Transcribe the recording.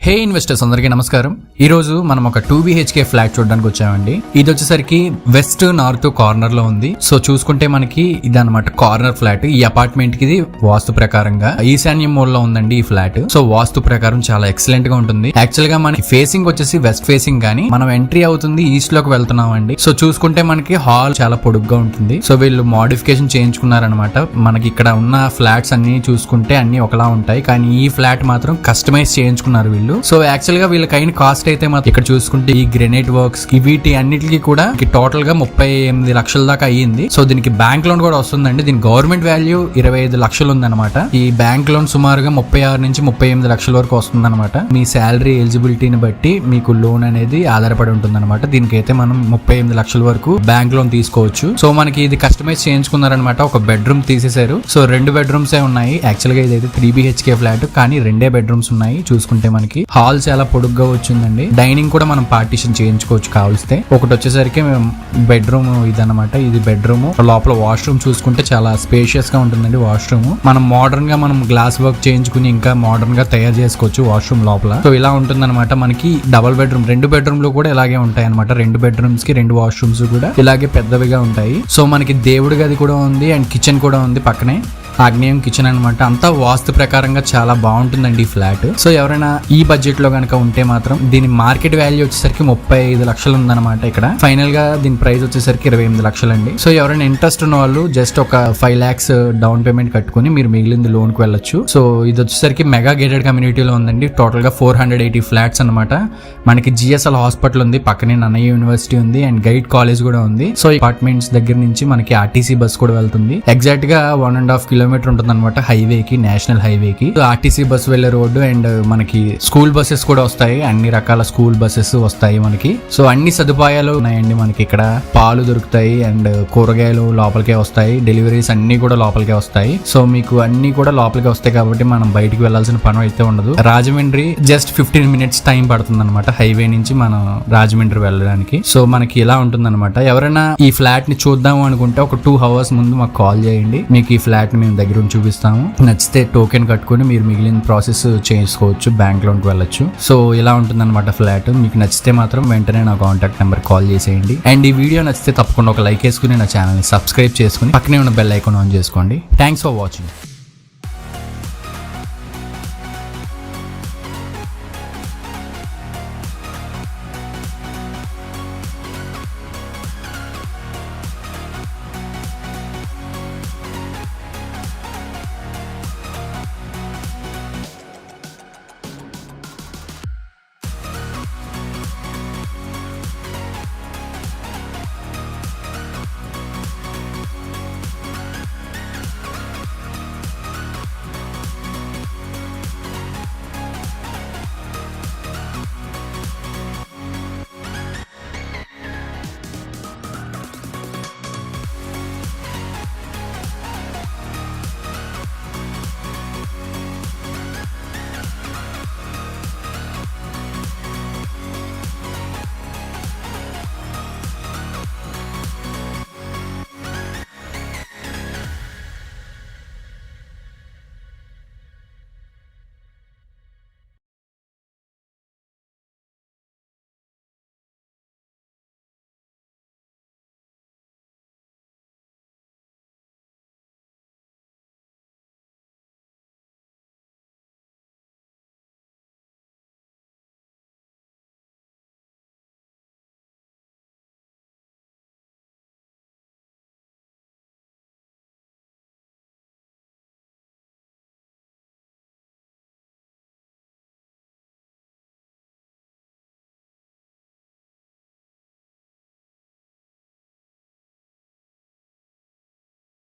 హే investors అందరికీ నమస్కారం. ఈ రోజు మనం ఒక 2 BHK ఫ్లాట్ చూడడానికి వచ్చామండి. ఇది వచ్చేసరికి వెస్ట్ నార్త్ కార్నర్ లో ఉంది. సో చూసుకుంటే మనకి ఇది అనమాట కార్నర్ ఫ్లాట్. ఈ అపార్ట్మెంట్ కి వాస్తు ప్రకారంగా ఈశాన్యం మూల లో ఉందండి ఈ ఫ్లాట్. సో వాస్తు ప్రకారం చాలా ఎక్సలెంట్ గా ఉంటుంది. యాక్చువల్ గా మనకి ఫేసింగ్ వచ్చేసి వెస్ట్ ఫేసింగ్, గానీ మనం ఎంట్రీ అవుతుంది ఈస్ట్ లోకి వెళ్తున్నాం అండి. సో చూసుకుంటే మనకి హాల్ చాలా పొడుగ్గా ఉంటుంది. సో వీళ్ళు మోడిఫికేషన్ చేయించుకున్నారనమాట. మనకి ఇక్కడ ఉన్న ఫ్లాట్స్ అన్ని చూసుకుంటే అన్ని ఒకలా ఉంటాయి, కానీ ఈ ఫ్లాట్ మాత్రం కస్టమైజ్ చేయించుకున్నారు వీళ్ళు. సో యాక్చువల్ గా వీళ్ళకి అయిన కాస్ట్ అయితే మాత్రం ఇక్కడ చూసుకుంటే ఈ గ్రెనైట్ వర్క్స్ వీటి అన్నిటికీ కూడా టోటల్ గా 38 లక్షల దాకా అయ్యింది. సో దీనికి బ్యాంక్ లోన్ కూడా వస్తుందండి. దీని గవర్నమెంట్ వాల్యూ 25 లక్షలు ఉందన్నమాట. ఈ బ్యాంక్ లోన్ సుమారుగా 36 నుంచి 38 లక్షల వరకు వస్తుందన్నమాట. మీ శాలరీ ఎలిజిబిలిటీని బట్టి మీకు లోన్ అనేది ఆధారపడి ఉంటుందన్నమాట. దీనికైతే మనం 38 లక్షల వరకు బ్యాంక్ లోన్ తీసుకోవచ్చు. సో మనకి ఇది కస్టమైజ్ చేయించుకున్నారనమాట. ఒక బెడ్రూమ్ తీసేశారు. సో 2 బెడ్రూమ్స్ ఉన్నాయి. యాక్చువల్ గా ఇదైతే 3 BHK ఫ్లాట్, కానీ 2 బెడ్రూమ్స్ ఉన్నాయి. చూసుకుంటే మనకి హాల్ చాలా పొడుగ్గా వచ్చిందండి. డైనింగ్ కూడా మనం పార్టీషన్ చేయించుకోవచ్చు కావలిస్తే. ఒకటి వచ్చేసరికి బెడ్రూమ్ ఇదన్నమాట. ఇది బెడ్రూమ్. లోపల వాష్రూమ్ చూసుకుంటే చాలా స్పేషియస్ గా ఉంటుందండి. వాష్రూమ్ మనం మోడర్న్ గా మనం గ్లాస్ వర్క్ చేయించుకుని ఇంకా మోడర్న్ గా తయారు చేసుకోవచ్చు వాష్రూమ్ లోపల. సో ఇలా ఉంటుందన్నమాట. మనకి డబుల్ బెడ్రూమ్ 2 బెడ్రూమ్లు కూడా ఇలాగే ఉంటాయి అనమాట. 2 బెడ్రూమ్స్ కి 2 వాష్రూమ్స్ కూడా ఇలాగే పెద్దవిగా ఉంటాయి. సో మనకి దేవుడి గది కూడా ఉంది అండ్ కిచెన్ కూడా ఉంది పక్కనే. ఆగ్నేయం కిచెన్ అనమాట. అంతా వాస్తు ప్రకారంగా చాలా బాగుంటుందండి ఈ ఫ్లాట్. సో ఎవరైనా ఈ బడ్జెట్ లో కనుక ఉంటే మాత్రం దీని మార్కెట్ వాల్యూ వచ్చేసరికి 35 లక్షలు ఉందన్నమాట. ఇక్కడ ఫైనల్ గా దీని ప్రైస్ వచ్చేసరికి 28 లక్షలు అండి. సో ఎవరైనా ఇంట్రెస్ట్ ఉన్న వాళ్ళు జస్ట్ ఒక 5 lakhs డౌన్ పేమెంట్ కట్టుకుని మీరు మిగిలింది లోన్ కు వెళ్ళొచ్చు. సో ఇది వచ్చేసరికి మెగా గేటెడ్ కమ్యూనిటీలో ఉందండి. టోటల్ గా 480 ఫ్లాట్స్ అనమాట. మనకి GSL హాస్పిటల్ ఉంది, పక్కనే నన్నయ్య యూనివర్సిటీ ఉంది అండ్ గైడ్ కాలేజ్ కూడా ఉంది. సో అపార్ట్మెంట్స్ దగ్గర నుంచి మనకి RTC బస్ కూడా వెళ్తుంది. ఎగ్జాక్ట్ గా 1.5 కిలోమీటర్ ఉంటుంది అనమాట హైవేకి, నేషనల్ హైవేకి. RTC బస్ వెళ్లే రోడ్డు అండ్ మనకి స్కూల్ బస్సెస్ కూడా వస్తాయి. అన్ని రకాల స్కూల్ బస్సెస్ వస్తాయి మనకి. సో అన్ని సదుపాయాలు ఉన్నాయండి మనకి. ఇక్కడ పాలు దొరుకుతాయి అండ్ కూరగాయలు లోపలికే వస్తాయి. డెలివరీస్ అన్ని కూడా లోపలికే వస్తాయి. సో మీకు అన్ని కూడా లోపలికే వస్తాయి కాబట్టి మనం బయటికి వెళ్లాల్సిన పని అయితే ఉండదు. రాజమండ్రి జస్ట్ 15 minutes టైం పడుతుంది అనమాట హైవే నుంచి మనం రాజమండ్రి వెళ్ళడానికి. సో మనకి ఇలా ఉంటుంది అనమాట. ఎవరైనా ఈ ఫ్లాట్ ని చూద్దాము అనుకుంటే ఒక 2 hours ముందు మాకు కాల్ చేయండి. మీకు ఈ ఫ్లాట్ ని మేము దగ్గర చూపిస్తాము. నచ్చితే టోకెన్ కట్టుకుని మీరు మిగిలిన ప్రాసెస్ చేసుకోవచ్చు, బ్యాంక్ లోన్ కి వెళ్ళొచ్చు. సో ఇలా ఉంటుందన్నమాట ఫ్లాట్. మీకు నచ్చితే మాత్రం వెంటనే నా కాంటాక్ట్ నెంబర్ కాల్ చేసేయండి. అండ్ ఈ వీడియో నచ్చితే తప్పకుండా ఒక లైక్ వేసుకుని నా ఛానల్ ని సబ్స్క్రైబ్ చేసుకుని పక్కనే ఉన్న బెల్ ఐకాన్ ఆన్ చేసుకోండి. Thanks for watching.